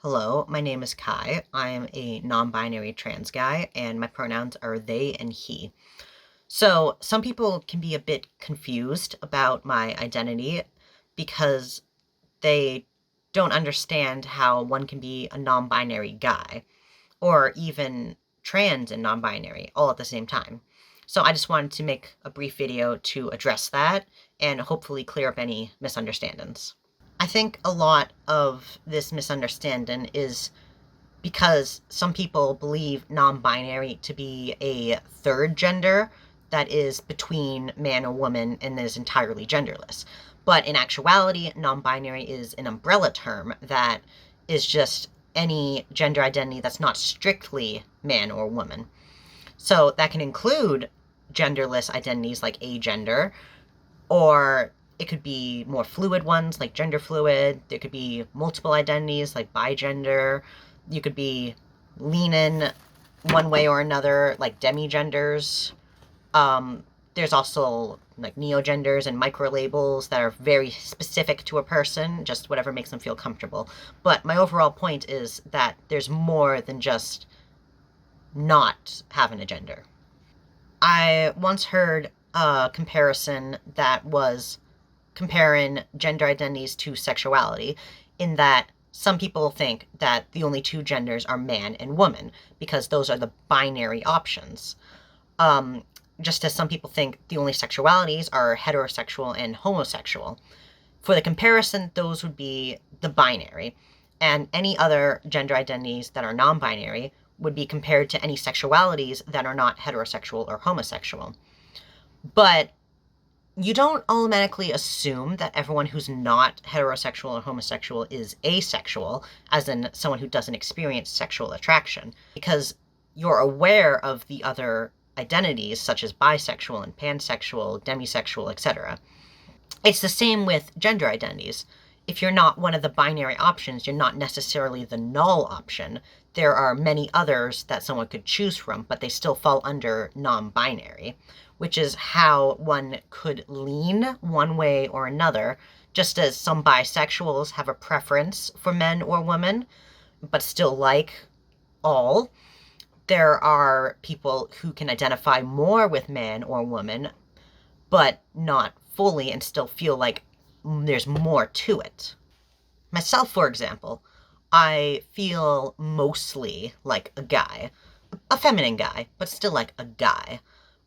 Hello, my name is Kai. I am a non-binary trans guy, and my pronouns are they and he. So, some people can be a bit confused about my identity because they don't understand how one can be a non-binary guy, or even trans and non-binary, all at the same time. So I just wanted to make a brief video to address that and hopefully clear up any misunderstandings. I think a lot of this misunderstanding is because some people believe non-binary to be a third gender that is between man or woman and is entirely genderless. But in actuality, non-binary is an umbrella term that is just any gender identity that's not strictly man or woman. So that can include genderless identities like agender, or it could be more fluid ones like gender fluid. There could be multiple identities like bigender. You could be leaning one way or another like demigenders. There's also like neogenders and microlabels that are very specific to a person, just whatever makes them feel comfortable. But my overall point is that there's more than just not having a gender. I once heard a comparison that was comparing gender identities to sexuality, in that some people think that the only two genders are man and woman because those are the binary options. Just as some people think the only sexualities are heterosexual and homosexual. For the comparison, those would be the binary, and any other gender identities that are non-binary would be compared to any sexualities that are not heterosexual or homosexual. But you don't automatically assume that everyone who's not heterosexual or homosexual is asexual, as in someone who doesn't experience sexual attraction, because you're aware of the other identities such as bisexual and pansexual, demisexual, etc. It's the same with gender identities. If you're not one of the binary options, you're not necessarily the null option. There are many others that someone could choose from, but they still fall under non-binary, which is how one could lean one way or another, just as some bisexuals have a preference for men or women, but still like all. There are people who can identify more with man or woman, but not fully, and still feel like there's more to it. Myself, for example, I feel mostly like a guy. A feminine guy, but still like a guy.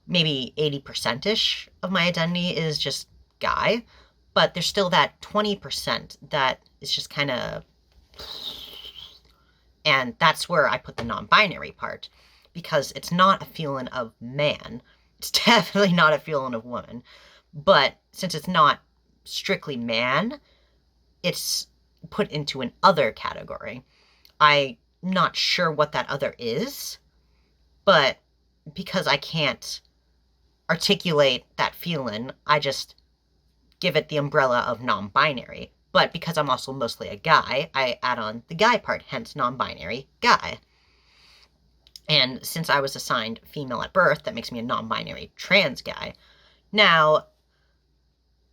Maybe 80%-ish of my identity is just guy, but there's still that 20% that is just kind of... And that's where I put the non-binary part, because it's not a feeling of man. It's definitely not a feeling of woman. But since it's not strictly man, it's put into an other category. I'm not sure what that other is, but because I can't articulate that feeling, I just give it the umbrella of non-binary. But because I'm also mostly a guy, I add on the guy part, hence non-binary guy. And since I was assigned female at birth, that makes me a non-binary trans guy. Now,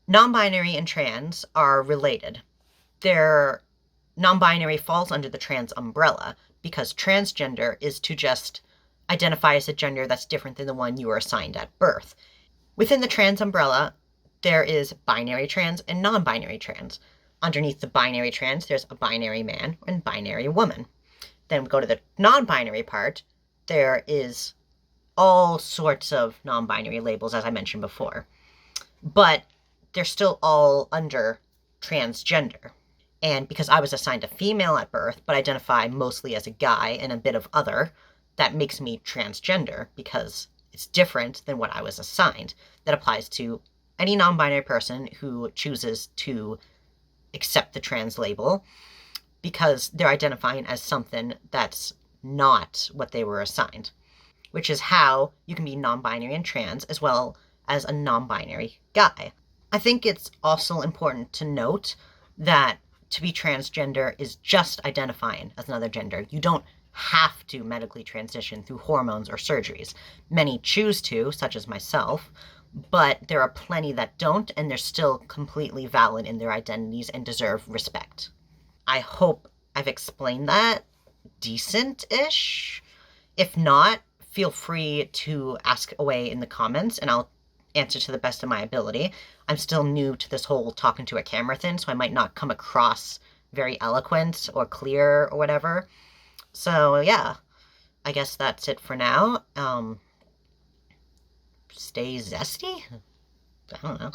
non-binary and trans are related. Non-binary falls under the trans umbrella because transgender is to just identify as a gender that's different than the one you were assigned at birth. Within the trans umbrella, there is binary trans and non-binary trans. Underneath the binary trans, there's a binary man and binary woman. Then we go to the non-binary part. There is all sorts of non-binary labels, as I mentioned before. But they're still all under transgender. And because I was assigned a female at birth, but identify mostly as a guy and a bit of other, that makes me transgender because it's different than what I was assigned. That applies to any non-binary person who chooses to accept the trans label because they're identifying as something that's not what they were assigned, which is how you can be non-binary and trans as well as a non-binary guy. I think it's also important to note that to be transgender is just identifying as another gender. You don't have to medically transition through hormones or surgeries. Many choose to, such as myself, but there are plenty that don't, and they're still completely valid in their identities and deserve respect. I hope I've explained that decent-ish. If not, feel free to ask away in the comments and I'll answer to the best of my ability. I'm still new to this whole talking to a camera thing, so I might not come across very eloquent or clear or whatever. So yeah, I guess that's it for now. Stay zesty? I don't know.